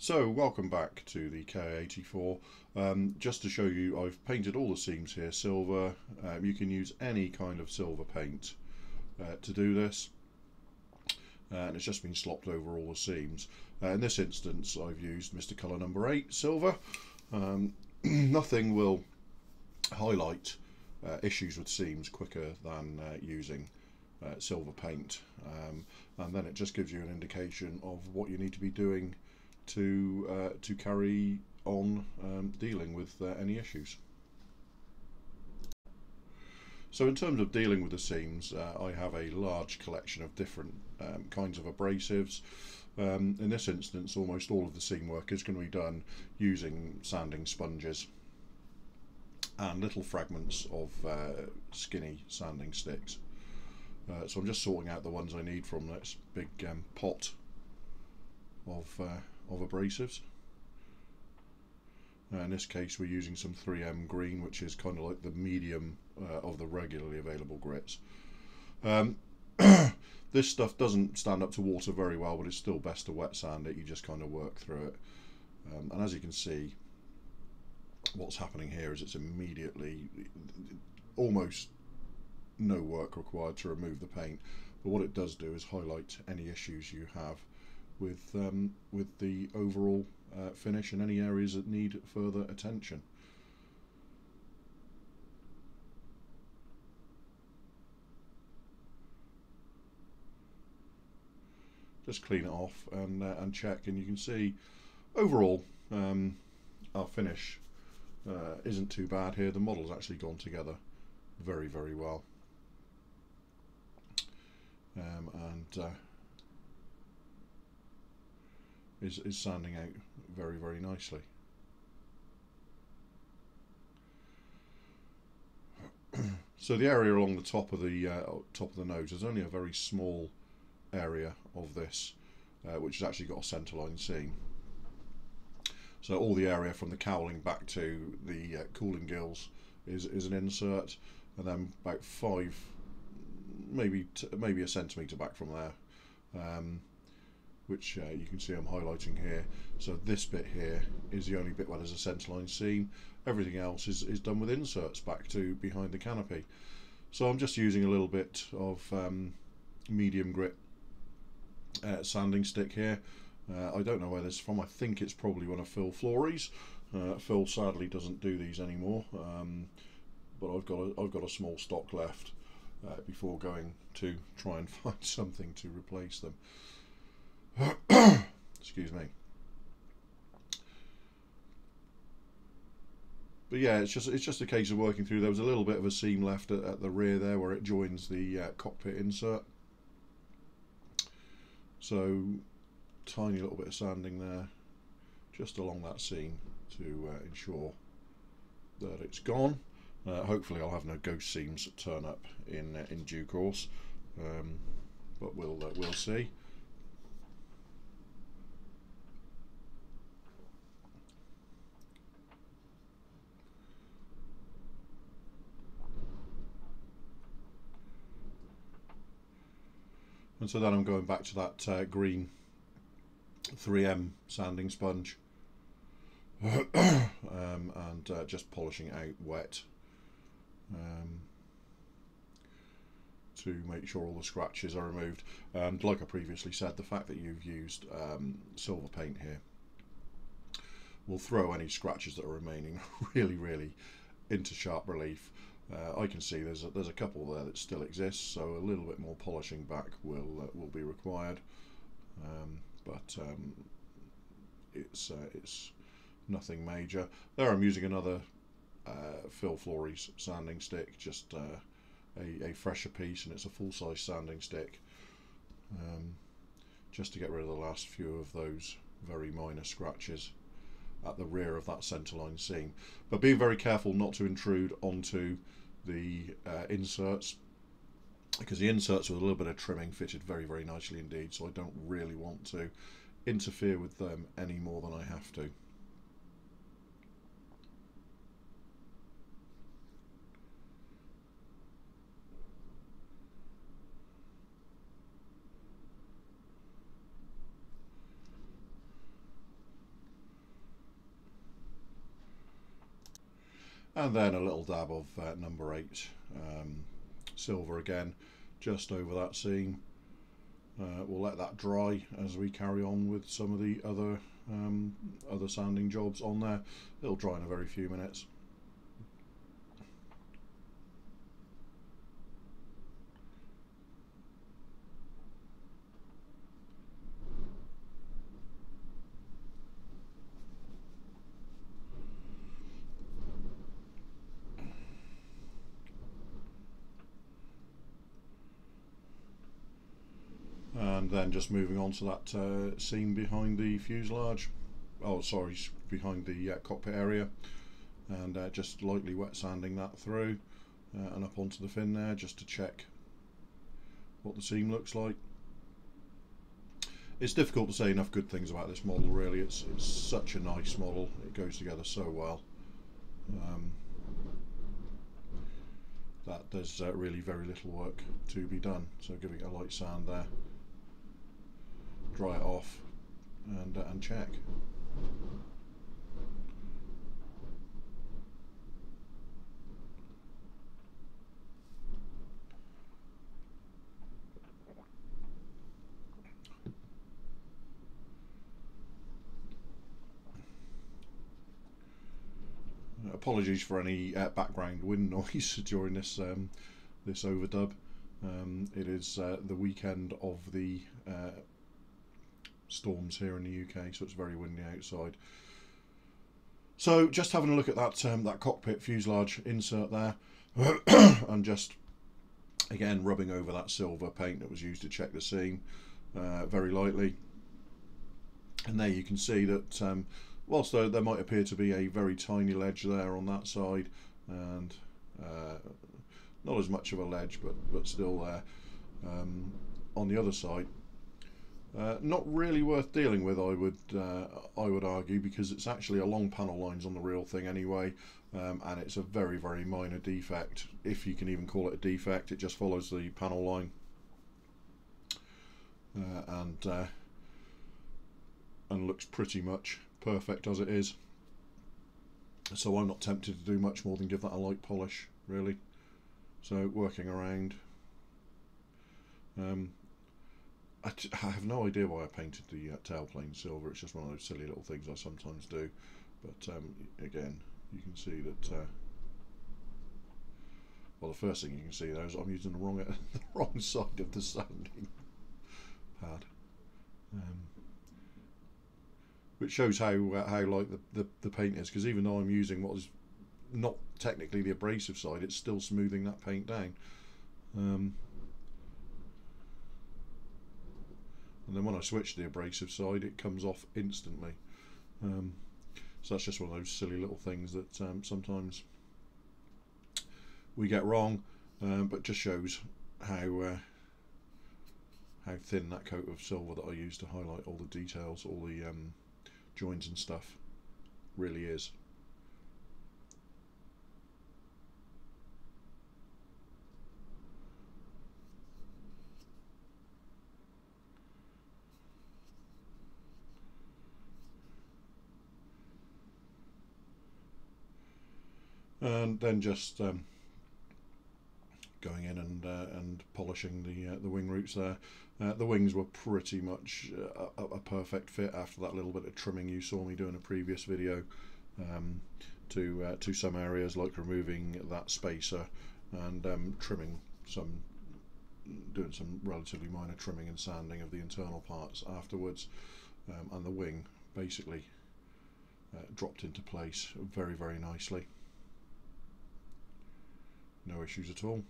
So welcome back to the K84. Just to show you, I've painted all the seams here silver. You can use any kind of silver paint to do this, and it's just been slopped over all the seams. In this instance I've used Mr. Colour number 8 silver. Nothing will highlight issues with seams quicker than using silver paint, and then it just gives you an indication of what you need to be doing to carry on dealing with any issues. So in terms of dealing with the seams, I have a large collection of different kinds of abrasives. In this instance, almost all of the seam work is going to be done using sanding sponges and little fragments of skinny sanding sticks. So I'm just sorting out the ones I need from this big pot of abrasives. In this case we're using some 3M green, which is kind of like the medium of the regularly available grits. This stuff doesn't stand up to water very well, but it's still best to wet sand it. You just kind of work through it, and as you can see, what's happening here is it's immediately almost no work required to remove the paint, but what it does do is highlight any issues you have with the overall finish and any areas that need further attention. Just clean it off and check, and you can see overall our finish isn't too bad here. The model's actually gone together very, very well, and is sanding out very, very nicely. So the area along the top of the nose is only a very small area of this, which has actually got a centerline seam. So all the area from the cowling back to the cooling gills is an insert, and then about maybe a centimetre back from there, which you can see I'm highlighting here. So this bit here is the only bit where there's a centerline seam. Everything else is done with inserts back to behind the canopy. So I'm just using a little bit of medium grit sanding stick here. I don't know where this is from. I think it's probably one of Phil Flory's. Phil sadly doesn't do these anymore, but I've got a small stock left before going to try and find something to replace them. Excuse me. But yeah, it's just a case of working through. There was a little bit of a seam left at the rear there where it joins the cockpit insert. So tiny little bit of sanding there, just along that seam to ensure that it's gone. Hopefully I'll have no ghost seams turn up in due course, but we'll see. And so then I'm going back to that green 3M sanding sponge and just polishing it out wet to make sure all the scratches are removed. And like I previously said, the fact that you've used silver paint here will throw any scratches that are remaining really into sharp relief. I can see there's a couple there that still exist, so a little bit more polishing back will be required, but it's nothing major. There I'm using another Phil Flory's sanding stick, just a fresher piece, and it's a full-size sanding stick, just to get rid of the last few of those very minor scratches at the rear of that centerline seam. But be very careful not to intrude onto the inserts, because the inserts with a little bit of trimming fitted very nicely indeed, so I don't really want to interfere with them any more than I have to. and then a little dab of number 8 silver again, just over that seam. We'll let that dry as we carry on with some of the other sanding jobs on there. It'll dry in a very few minutes. And then just moving on to that seam behind the fuselage, oh sorry, behind the cockpit area, and just lightly wet sanding that through and up onto the fin there, just to check what the seam looks like. It's difficult to say enough good things about this model, really. It's such a nice model, it goes together so well. That there's really very little work to be done, so giving it a light sand there, dry it off, and check. Apologies for any background wind noise during this this overdub. It is the weekend of the storms here in the UK, so it's very windy outside. So just having a look at that that cockpit fuselage insert there, and just again rubbing over that silver paint that was used to check the seam very lightly. And there you can see that whilst there might appear to be a very tiny ledge there on that side, and not as much of a ledge, but still there on the other side, not really worth dealing with, I would argue, because it's actually along panel lines on the real thing anyway, and it's a very, very minor defect, if you can even call it a defect. It just follows the panel line, and looks pretty much perfect as it is. So I'm not tempted to do much more than give that a light polish, really. So working around, I have no idea why I painted the tailplane silver. It's just one of those silly little things I sometimes do. But again, you can see that. Well, the first thing you can see there is I'm using the wrong side of the sanding pad, which shows how light the paint is. Because even though I'm using what is not technically the abrasive side, it's still smoothing that paint down. And then when I switch to the abrasive side, it comes off instantly. So that's just one of those silly little things that sometimes we get wrong, but just shows how thin that coat of silver that I use to highlight all the details, all the joins and stuff, really is. And then just going in and polishing the wing roots there. The wings were pretty much a perfect fit after that little bit of trimming you saw me do in a previous video, to some areas, like removing that spacer and doing some relatively minor trimming and sanding of the internal parts afterwards, and the wing basically dropped into place very, very nicely. No issues at all.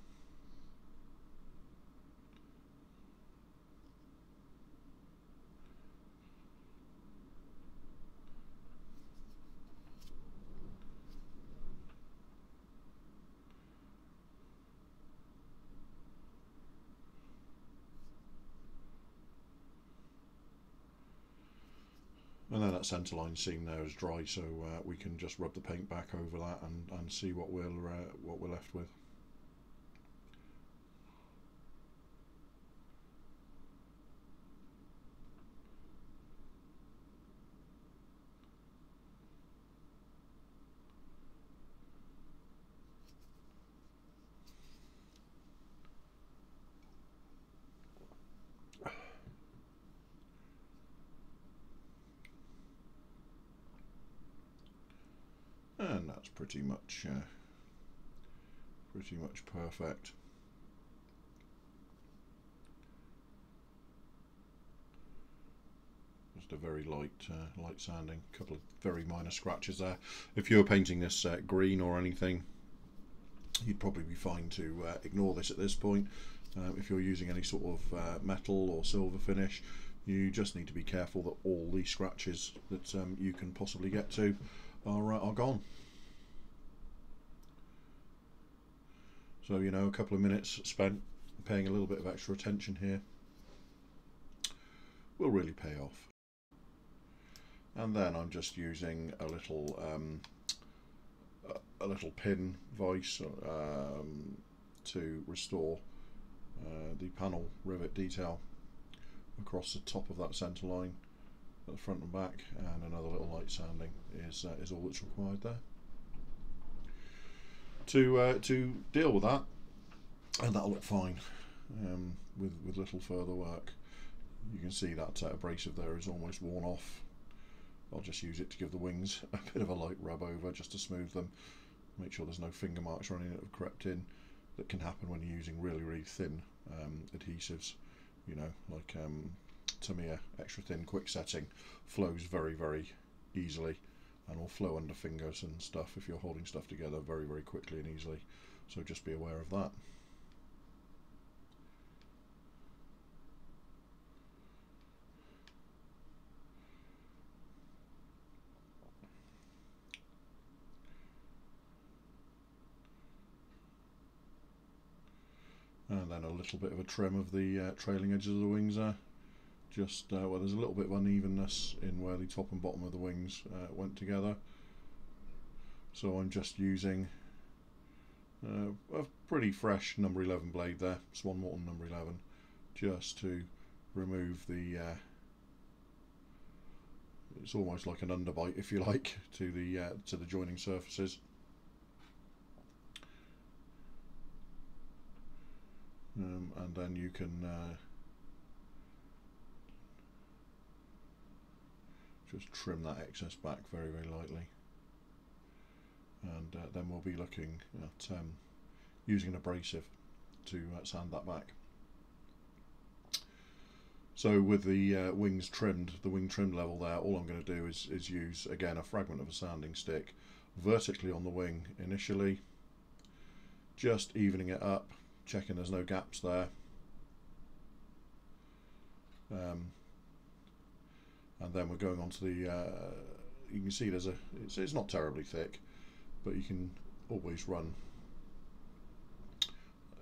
And then that centerline seam there is dry, so we can just rub the paint back over that and see what we're left with. that's pretty much perfect. Just a very light sanding, a couple of very minor scratches there. If you were painting this green or anything, you'd probably be fine to ignore this at this point. If you're using any sort of metal or silver finish, you just need to be careful that all the scratches that you can possibly get to are gone. So, you know, a couple of minutes spent paying a little bit of extra attention here will really pay off. And then I'm just using a little pin vise to restore the panel rivet detail across the top of that centre line at the front and back, and another little light sanding is all that's required there to deal with that, and that'll look fine with little further work. You can see that abrasive there is almost worn off. I'll just use it to give the wings a bit of a light rub over just to smooth them, make sure there's no finger marks or anything that have crept in. That can happen when you're using really thin adhesives, you know, like Tamiya extra thin quick setting flows very easily and will flow under fingers and stuff if you're holding stuff together very quickly and easily, so just be aware of that. And then a little bit of a trim of the trailing edges of the wings there. Just well, there's a little bit of unevenness in where the top and bottom of the wings went together. So I'm just using a pretty fresh number 11 blade there, Swan Morton number 11, just to remove the it's almost like an underbite, if you like, to the joining surfaces. And then you can just trim that excess back very lightly, and then we'll be looking at using an abrasive to sand that back. So with the wings trimmed, the wing trim level there, all I'm going to do is use again a fragment of a sanding stick vertically on the wing initially, just evening it up, checking there's no gaps there, and then we're going on to the you can see there's it's not terribly thick, but you can always run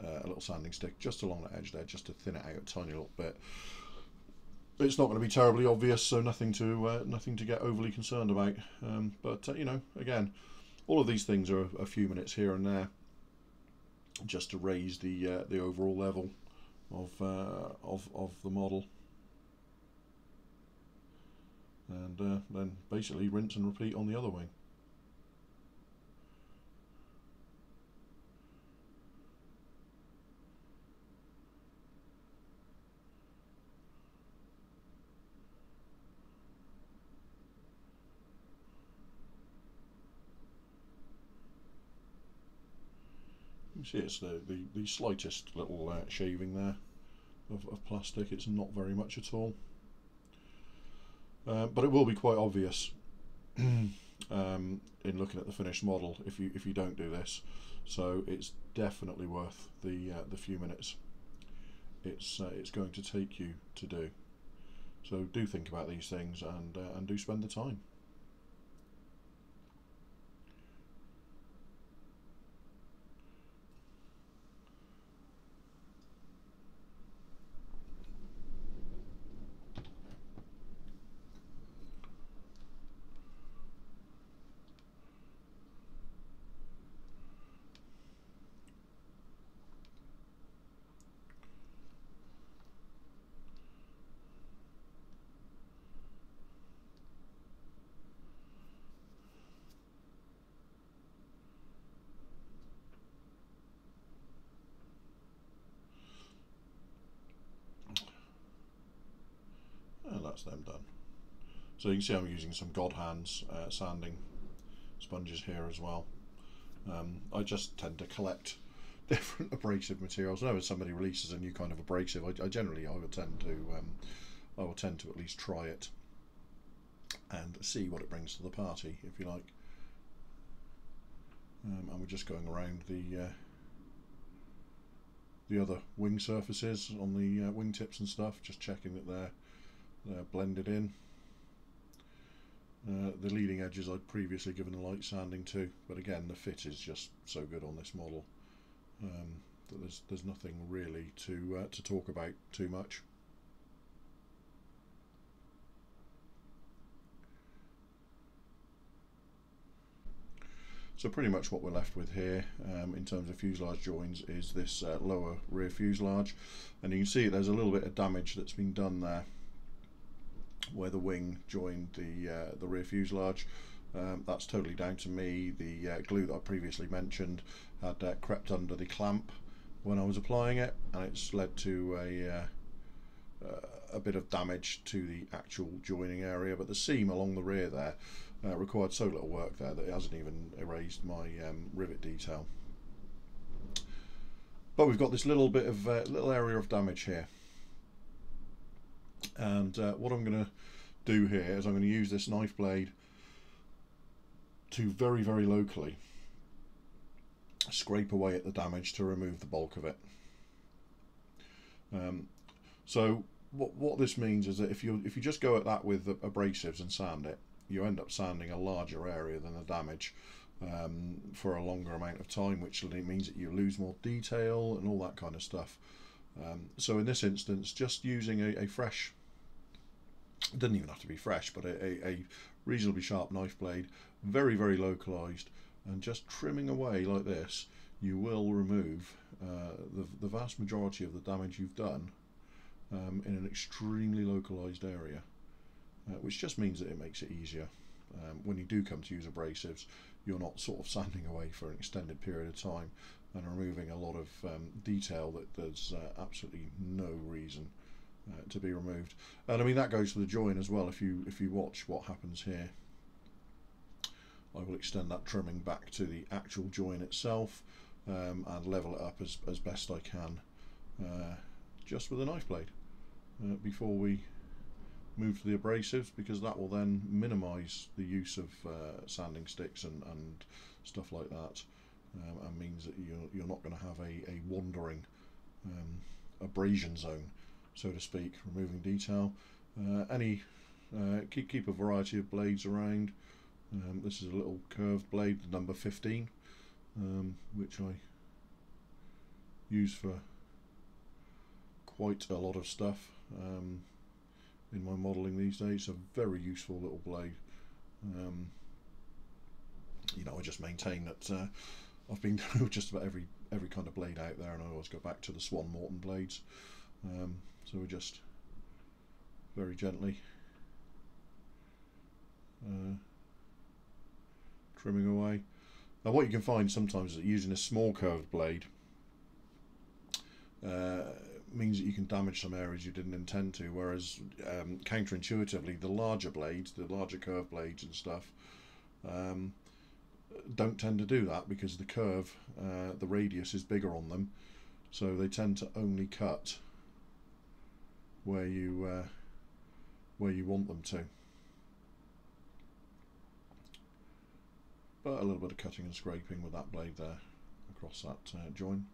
a little sanding stick just along the edge there, just to thin it out a tiny little bit. It's not going to be terribly obvious, so nothing to get overly concerned about, but you know, again, all of these things are a few minutes here and there, just to raise the overall level of the model, and then basically rinse and repeat on the other wing. You see it's the slightest little shaving there of plastic. It's not very much at all, but it will be quite obvious in looking at the finished model if you don't do this. So it's definitely worth the few minutes it's going to take you to do. So do think about these things, and do spend the time. And that's them done. So you can see I'm using some God Hands sanding sponges here as well. I just tend to collect different abrasive materials. Whenever somebody releases a new kind of abrasive, I generally I will tend to at least try it and see what it brings to the party, if you like. And we're just going around the other wing surfaces on the wingtips and stuff, just checking that they're blended in. The leading edges I'd previously given a light sanding to, but again the fit is just so good on this model that there's nothing really to talk about too much. So pretty much what we're left with here in terms of fuselage joins is this lower rear fuselage, and you can see there's a little bit of damage that's been done there where the wing joined the rear fuselage. That's totally down to me. The glue that I previously mentioned had crept under the clamp when I was applying it, and it's led to a bit of damage to the actual joining area, but the seam along the rear there required so little work there that it hasn't even erased my rivet detail. But we've got this little bit of little area of damage here, and what I'm going to do here is I'm going to use this knife blade to very, very locally scrape away at the damage to remove the bulk of it. So what this means is that if you just go at that with abrasives and sand it, you end up sanding a larger area than the damage for a longer amount of time, which means that you lose more detail and all that kind of stuff. So in this instance, just using a fresh, it doesn't even have to be fresh, but a reasonably sharp knife blade, very, very localized, and just trimming away like this, you will remove the vast majority of the damage you've done in an extremely localized area, which just means that it makes it easier. When you do come to use abrasives, you're not sort of sanding away for an extended period of time and removing a lot of detail that there's absolutely no reason to be removed. And I mean that goes for the join as well. If you watch what happens here, I will extend that trimming back to the actual join itself and level it up as best I can just with a knife blade before we move to the abrasives, because that will then minimize the use of sanding sticks and stuff like that, and means that you're not going to have a wandering abrasion zone, so to speak, removing detail. Keep a variety of blades around. This is a little curved blade, the number 15, which I use for quite a lot of stuff in my modelling these days. It's a very useful little blade. You know, I just maintain that I've been through just about every kind of blade out there, and I always go back to the Swan Morton blades. So we're just very gently trimming away. Now what you can find sometimes is that using a small curved blade means that you can damage some areas you didn't intend to, whereas counterintuitively the larger blades, the larger curved blades and stuff, don't tend to do that, because the curve, the radius is bigger on them, so they tend to only cut where you want them to. But a little bit of cutting and scraping with that blade there across that join.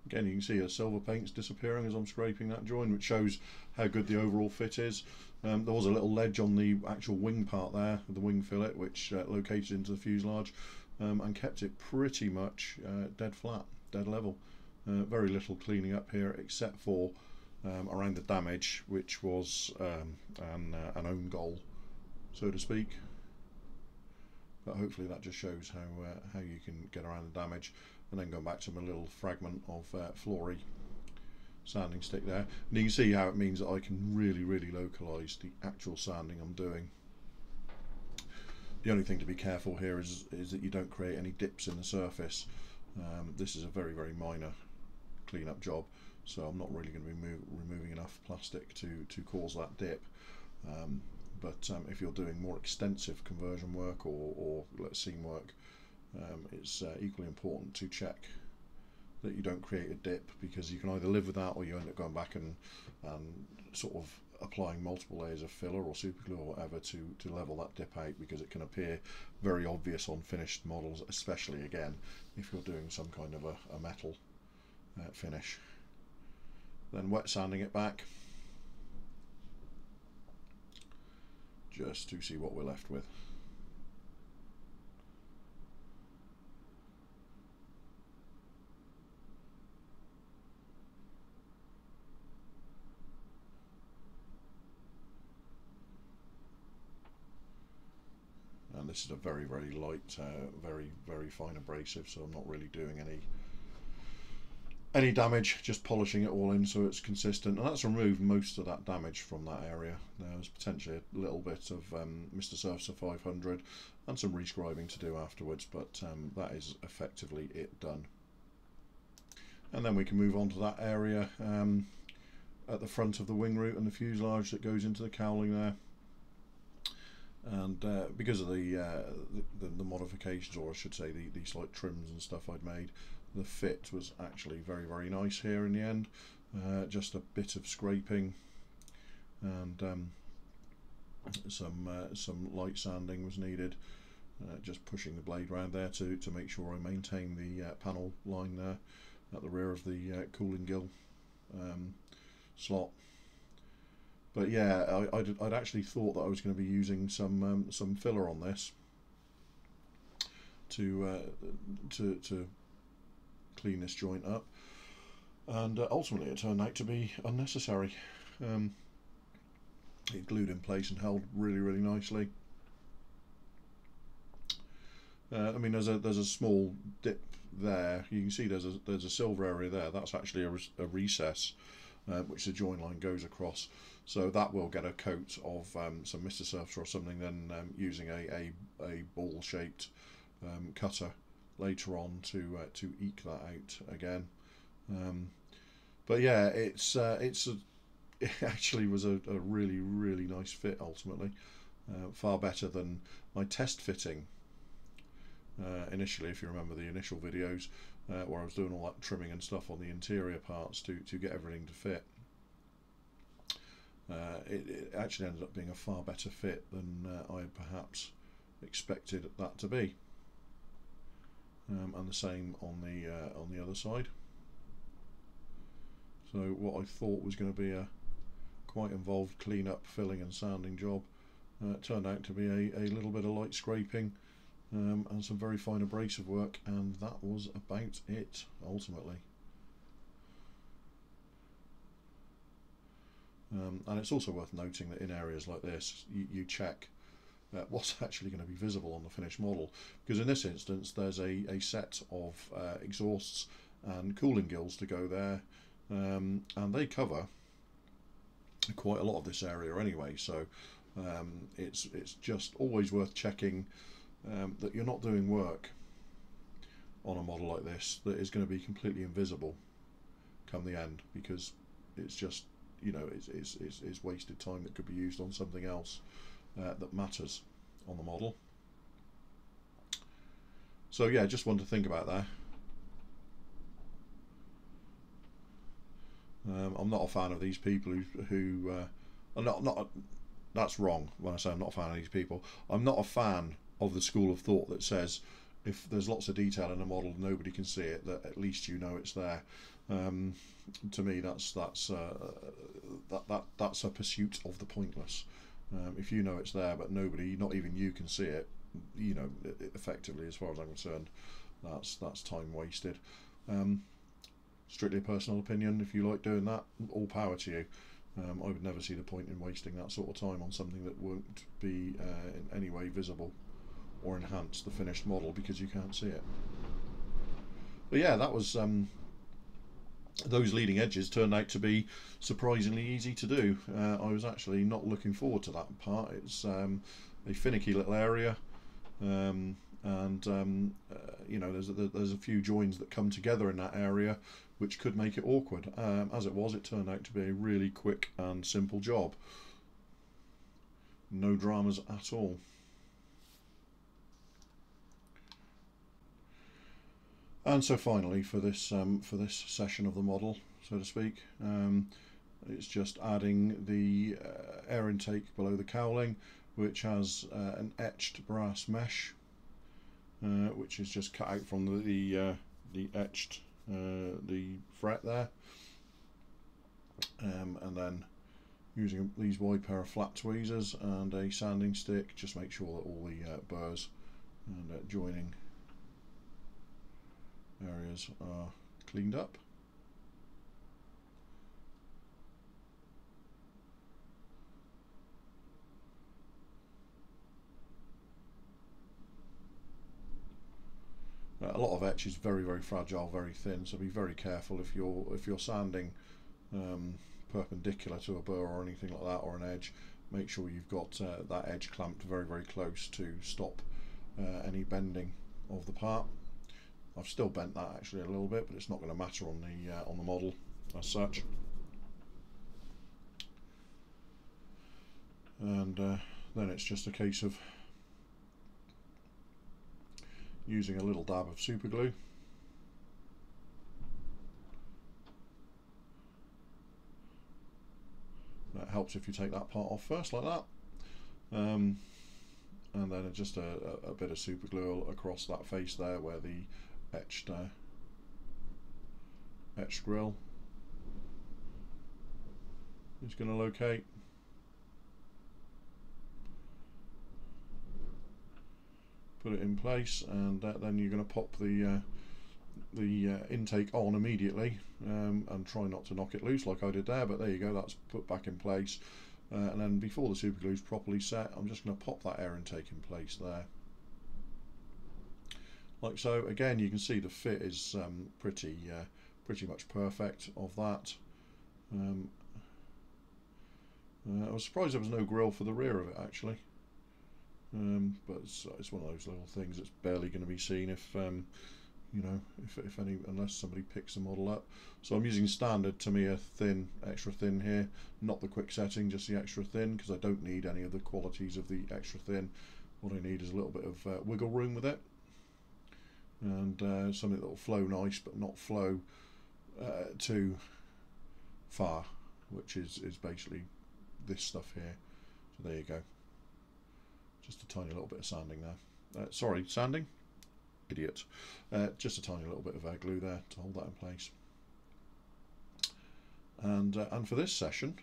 Again, you can see a silver paint's disappearing as I'm scraping that join, which shows how good the overall fit is. There was a little ledge on the actual wing part there, the wing fillet, which located into the fuselage and kept it pretty much dead flat, dead level. Very little cleaning up here, except for around the damage, which was an own goal, so to speak. but hopefully that just shows how you can get around the damage. And then going back to my little fragment of Flory sanding stick there, and you can see how it means that I can really localise the actual sanding I'm doing. The only thing to be careful here is that you don't create any dips in the surface. This is a very minor cleanup job, so I'm not really going to be removing enough plastic to cause that dip. But if you're doing more extensive conversion work or seam work, it's equally important to check that you don't create a dip, because you can either live with that or you end up going back and sort of applying multiple layers of filler or superglue or whatever to level that dip out, because it can appear very obvious on finished models, especially again if you're doing some kind of a metal finish. Then wet sanding it back just to see what we're left with. And this is a very light, very fine abrasive, so I'm not really doing any damage, just polishing it all in so it's consistent, and that's removed most of that damage from that area. There's potentially a little bit of Mr. Surfacer 500 and some rescribing to do afterwards, but that is effectively it done. And then we can move on to that area at the front of the wing root and the fuselage that goes into the cowling there. And because of the modifications, or I should say the slight trims and stuff I'd made, the fit was actually very nice here in the end. Just a bit of scraping and some light sanding was needed, just pushing the blade around there to make sure I maintain the panel line there at the rear of the cooling gill slot. But yeah, I'd actually thought that I was going to be using some filler on this to clean this joint up, and ultimately it turned out to be unnecessary. It glued in place and held really nicely. I mean, there's a small dip there. You can see there's a silver area there. That's actually a recess which the join line goes across. So that will get a coat of some Mr. Surfacer or something, then using a ball-shaped cutter later on to eke that out again. But yeah, it actually was a really nice fit ultimately, far better than my test fitting initially. If you remember the initial videos where I was doing all that trimming and stuff on the interior parts to get everything to fit. It actually ended up being a far better fit than I had perhaps expected that to be, and the same on the other side. So what I thought was going to be a quite involved clean-up, filling and sanding job turned out to be a little bit of light scraping and some very fine abrasive work, and that was about it ultimately. And it's also worth noting that in areas like this you check what's actually going to be visible on the finished model, because in this instance there's a set of exhausts and cooling gills to go there, and they cover quite a lot of this area anyway, so it's just always worth checking that you're not doing work on a model like this that is going to be completely invisible come the end, because it's just, you know, it's wasted time that could be used on something else that matters on the model. So yeah, just one to think about there. I'm not a fan of these people who not that's wrong when I say I'm not a fan of these people. I'm not a fan of the school of thought that says if there's lots of detail in a model nobody can see it, that at least you know it's there. To me that's a pursuit of the pointless. If you know it's there but nobody, not even you, can see it, you know, effectively, as far as I'm concerned, that's time wasted. Strictly a personal opinion. If you like doing that, all power to you. I would never see the point in wasting that sort of time on something that won't be in any way visible or enhance the finished model because you can't see it. But yeah, that was those leading edges turned out to be surprisingly easy to do. I was actually not looking forward to that part. It's a finicky little area, and you know, there's a few joins that come together in that area which could make it awkward. As it was, it turned out to be a really quick and simple job. No dramas at all. And so finally, for this session of the model, so to speak, it's just adding the air intake below the cowling, which has an etched brass mesh, which is just cut out from the etched the fret there, and then using these wide pair of flat tweezers and a sanding stick, just make sure that all the burrs and joining areas are cleaned up. A lot of etch is very, very fragile, very thin, so be very careful if you're sanding perpendicular to a burr or anything like that, or an edge. Make sure you've got that edge clamped very, very close to stop any bending of the part. I've still bent that actually a little bit, but it's not going to matter on the model as such. And then it's just a case of using a little dab of super glue. That helps if you take that part off first like that, and then just a bit of super glue across that face there where the etched grill is going to locate. Put it in place, and then you're going to pop the intake on immediately, and try not to knock it loose like I did there, but there you go, that's put back in place. And then before the super glue is properly set, I'm just going to pop that air intake in place there, like so. Again, you can see the fit is pretty much perfect of that. I was surprised there was no grill for the rear of it actually, but it's one of those little things that's barely going to be seen if you know, if any, unless somebody picks the model up. So I'm using standard Tamiya thin, extra thin here, not the quick setting, just the extra thin, because I don't need any of the qualities of the extra thin. What I need is a little bit of wiggle room with it, and something that will flow nice but not flow too far, which is basically this stuff here. So there you go, just a tiny little bit of sanding there, sorry, sanding, idiot, just a tiny little bit of glue there to hold that in place. And for this session,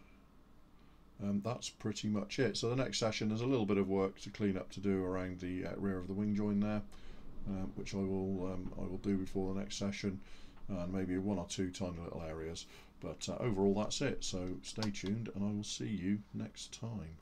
that's pretty much it. So the next session, there's a little bit of work to clean up to do around the rear of the wing join there, which I will do before the next session, and maybe one or two tiny little areas. But overall, that's it. So stay tuned, and I will see you next time.